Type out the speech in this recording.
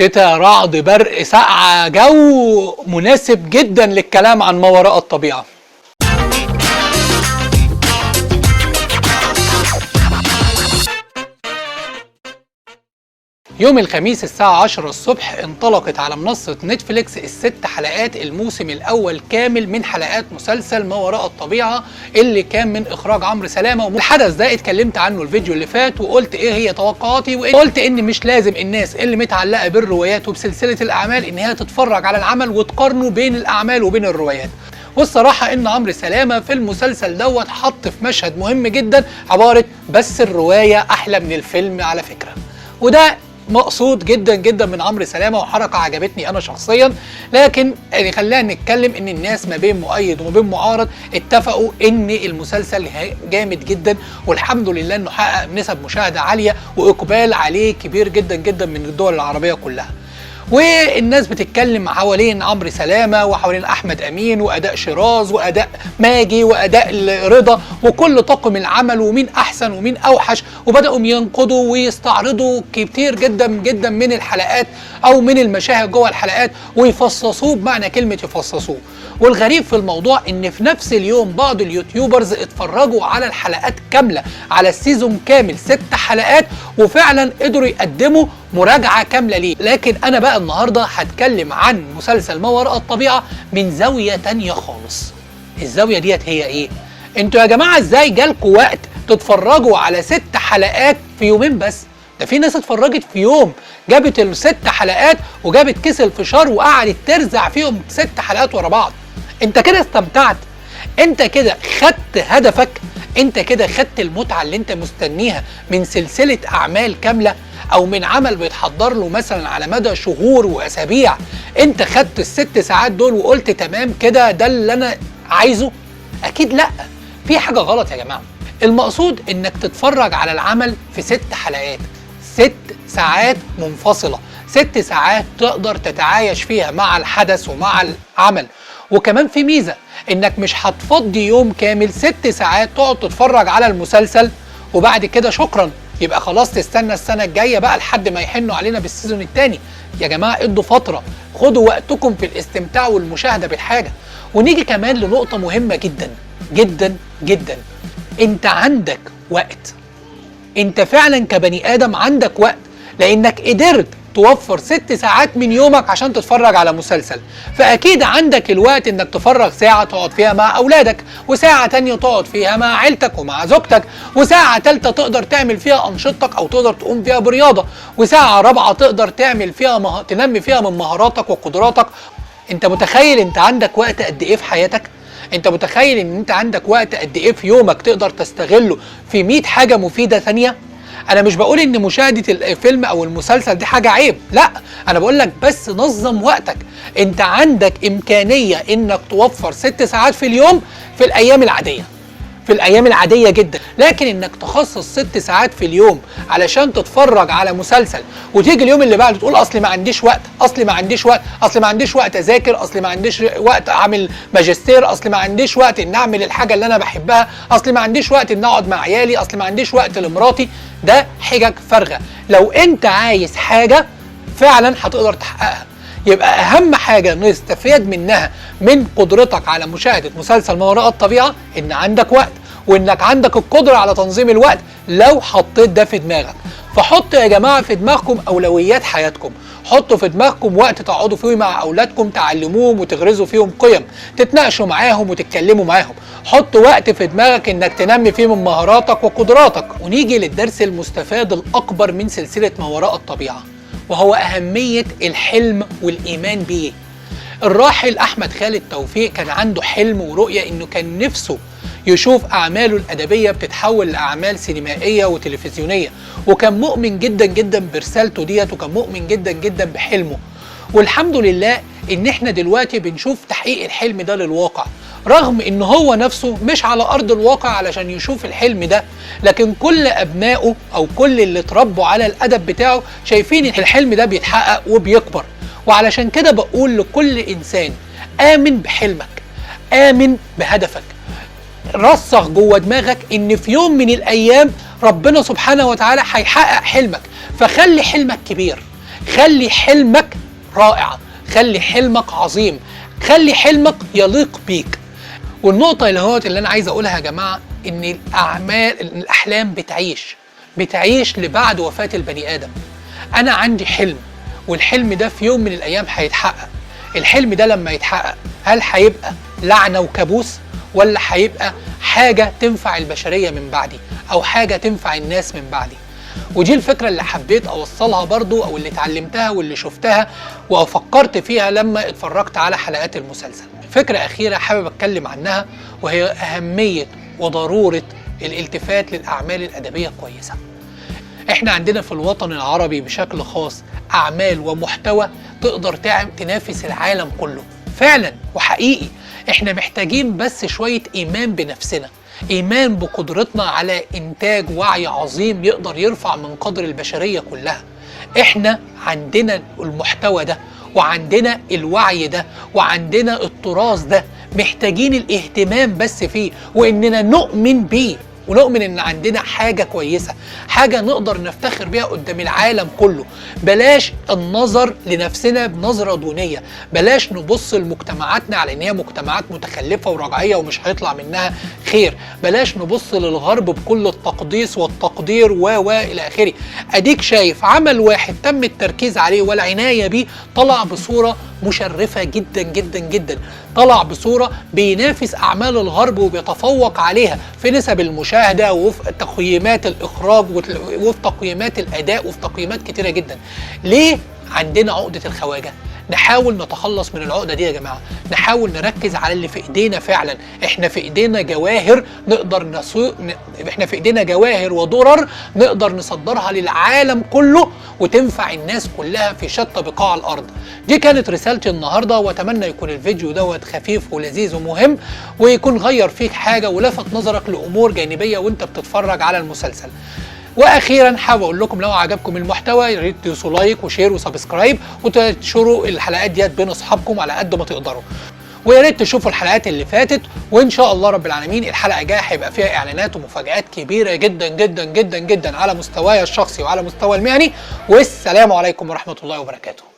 شتاء، رعد، برق، سقعة، جو مناسب جدا للكلام عن ما وراء الطبيعة. يوم الخميس الساعة 10 الصبح انطلقت على منصة نتفليكس ال6 حلقات الموسم الأول كامل من حلقات مسلسل ما وراء الطبيعة اللي كان من إخراج عمرو سلامة. والحدث ده اتكلمت عنه الفيديو اللي فات وقلت إيه هي توقعاتي، وقلت إن مش لازم الناس اللي متعلقة بالروايات وبسلسلة الأعمال إن هي تتفرج على العمل وتقارنه بين الأعمال وبين الروايات. والصراحة إن عمرو سلامة في المسلسل دوت حط في مشهد مهم جدا عبارة بس الرواية أحلى من الفيلم على فكرة، وده مقصود جدا جدا من عمرو سلامة وحركة عجبتني انا شخصيا. لكن يعني خلينا نتكلم ان الناس ما بين مؤيد وما بين معارض اتفقوا ان المسلسل جامد جدا، والحمد لله انه حقق نسب مشاهدة عالية واقبال عليه كبير جدا جدا من الدول العربية كلها. والناس بتتكلم حوالين عمرو سلامة وحوالين أحمد أمين وأداء شيراز وأداء ماجي وأداء رضا وكل طاقم العمل ومين أحسن ومين أوحش، وبدأوا ينقضوا ويستعرضوا كتير جدا جدا من الحلقات أو من المشاهد جوه الحلقات ويفصصوه بمعنى كلمة يفصصوه. والغريب في الموضوع ان في نفس اليوم بعض اليوتيوبرز اتفرجوا على الحلقات كاملة على السيزون كامل 6 حلقات وفعلا قدروا يقدموا مراجعة كاملة ليه. لكن انا بقى النهاردة هتكلم عن مسلسل ما وراء الطبيعة من زاوية تانية خالص. الزاوية ديت هي ايه؟ انتوا يا جماعة ازاي جالكوا وقت تتفرجوا على 6 حلقات في يومين بس؟ ده في ناس اتفرجت في يوم جابت ال6 حلقات وجابت كيس الفشار وقعدت ترزع فيهم 6 حلقات ورا بعض. انت كده استمتعت، انت كده خدت هدفك، انت كده خدت المتعة اللي انت مستنيها من سلسلة اعمال كاملة او من عمل بيتحضر له مثلا على مدى شهور واسابيع. انت خدت ال6 ساعات دول وقلت تمام كده ده اللي انا عايزه؟ اكيد لا، في حاجة غلط يا جماعة. المقصود انك تتفرج على العمل في 6 حلقات، 6 ساعات منفصلة، 6 ساعات تقدر تتعايش فيها مع الحدث ومع العمل. وكمان في ميزة انك مش هتفضي يوم كامل 6 ساعات تقعد تتفرج على المسلسل وبعد كده شكرا يبقى خلاص تستنى السنة الجاية بقى لحد ما يحنوا علينا بالسيزون التاني. يا جماعة ادوا فترة، خدوا وقتكم في الاستمتاع والمشاهدة بالحاجة. ونيجي كمان لنقطة مهمة جدا جدا جدا، انت عندك وقت، انت فعلا كبني ادم عندك وقت لانك قدرت توفر 6 ساعات من يومك عشان تتفرج على مسلسل. فاكيد عندك الوقت انك تفرغ ساعة تقعد فيها مع اولادك، وساعة تانية تقعد فيها مع عيلتك ومع زوجتك، وساعة تالتة تقدر تعمل فيها انشطتك او تقدر تقوم فيها برياضة، وساعة رابعة تقدر تعمل فيها تنمي فيها من مهاراتك وقدراتك. انت متخيل انت عندك وقت قد ايه في حياتك؟ انت متخيل ان انت عندك وقت قد ايه في يومك تقدر تستغله في 100 حاجة مفيدة ثانية؟ انا مش بقول ان مشاهدة الفيلم او المسلسل دي حاجة عيب، لا، انا بقول لك بس نظم وقتك. انت عندك امكانية انك توفر 6 ساعات في اليوم في الايام العادية، في الايام العادية جدا، لكن انك تخصص 6 ساعات في اليوم علشان تتفرج على مسلسل وتيجي اليوم اللي بعده تقول اصلي ما عنديش وقت، اصلي ما عنديش وقت، اصلي ما عنديش وقت اذاكر، اصلي ما عنديش وقت اعمل ماجستير، اصلي ما عنديش وقت ان اعمل الحاجة اللي انا بحبها، اصلي ما عنديش وقت ان اقعد مع عيالي، اصلي ما عنديش وقت لمراتي. ده حجج فارغة. لو انت عايز حاجة فعلا هتقدر تحققها. يبقى اهم حاجة نستفيد منها من قدرتك على مشاهدة مسلسل ما وراء الطبيعة ان عندك وقت، وانك عندك القدرة على تنظيم الوقت لو حطيت ده في دماغك. فحطوا يا جماعة في دماغكم اولويات حياتكم، حطوا في دماغكم وقت تقعدوا فيه مع اولادكم تعلموهم وتغرزوا فيهم قيم، تتناقشوا معاهم وتتكلموا معاهم. حط وقت في دماغك انك تنمي فيه من مهاراتك وقدراتك. ونيجي للدرس المستفاد الاكبر من سلسلة ما وراء الطبيعة، وهو اهمية الحلم والايمان بيه. الراحل احمد خالد توفيق كان عنده حلم ورؤية انه كان نفسه يشوف اعماله الادبية بتتحول لاعمال سينمائية وتلفزيونية، وكان مؤمن جدا جدا برسالته ديت، وكان مؤمن جدا جدا بحلمه. والحمد لله ان احنا دلوقتي بنشوف تحقيق الحلم ده للواقع، رغم ان هو نفسه مش على ارض الواقع علشان يشوف الحلم ده، لكن كل ابنائه او كل اللي اتربوا على الادب بتاعه شايفين ان الحلم ده بيتحقق وبيكبر. وعلشان كده بقول لكل انسان امن بحلمك، امن بهدفك، رسخ جوه دماغك ان في يوم من الايام ربنا سبحانه وتعالى هيحقق حلمك. فخلي حلمك كبير، خلي حلمك رائع، خلي حلمك عظيم، خلي حلمك يليق بيك. والنقطة اللي أنا عايز أقولها يا جماعة، إن الأحلام بتعيش لبعد وفاة البني آدم. أنا عندي حلم، والحلم ده في يوم من الأيام هيتحقق. الحلم ده لما يتحقق هل هيبقى لعنة وكابوس، ولا هيبقى حاجة تنفع البشرية من بعدي، أو حاجة تنفع الناس من بعدي؟ ودي الفكرة اللي حبيت أوصلها برضو، أو اللي اتعلمتها واللي شفتها وفكرت فيها لما اتفرجت على حلقات المسلسل. فكرة أخيرة حابب أتكلم عنها، وهي أهمية وضرورة الالتفات للأعمال الأدبية كويسة. احنا عندنا في الوطن العربي بشكل خاص أعمال ومحتوى تقدر تنافس العالم كله فعلا وحقيقي. احنا محتاجين بس شوية إيمان بنفسنا، إيمان بقدرتنا على إنتاج وعي عظيم يقدر يرفع من قدر البشرية كلها. إحنا عندنا المحتوى ده، وعندنا الوعي ده، وعندنا التراث ده، محتاجين الاهتمام بس فيه، وإننا نؤمن بيه، ونؤمن ان عندنا حاجة كويسة، حاجة نقدر نفتخر بيها قدام العالم كله. بلاش النظر لنفسنا بنظرة دونية، بلاش نبص لمجتمعاتنا على ان هي مجتمعات متخلفة ورجعية ومش هيطلع منها خير، بلاش نبص للغرب بكل التقديس والتقدير الى اخره. اديك شايف عمل واحد تم التركيز عليه والعناية بيه طلع بصورة مشرفة جدا جدا جدا، طلع بصورة بينافس أعمال الغرب وبيتفوق عليها في نسب المشاهدة، وفي تقييمات الإخراج، وفي تقييمات الأداء، وفي تقييمات كتيرة جدا. ليه عندنا عقدة الخواجة؟ نحاول نتخلص من العقدة دي يا جماعة، نحاول نركز على اللي في ايدينا فعلا. احنا في ايدينا جواهر نقدر احنا في ايدينا جواهر ودرر نقدر نصدرها للعالم كله وتنفع الناس كلها في شتى بقاع الارض. دي كانت رسالتي النهارده، واتمنى يكون الفيديو دوت خفيف ولذيذ ومهم، ويكون غير فيك حاجة ولفت نظرك لأمور جانبية وانت بتتفرج على المسلسل. واخيرا حابب اقول لكم لو عجبكم المحتوى يا ريت تدوسوا لايك وشير وسبسكرايب، وتنشروا الحلقات ديت بين اصحابكم على قد ما تقدروا، ويا ريت تشوفوا الحلقات اللي فاتت. وان شاء الله رب العالمين الحلقه الجايه هيبقى فيها اعلانات ومفاجآت كبيره جدا جدا جدا جدا على مستواي الشخصي وعلى مستوى المهني. والسلام عليكم ورحمه الله وبركاته.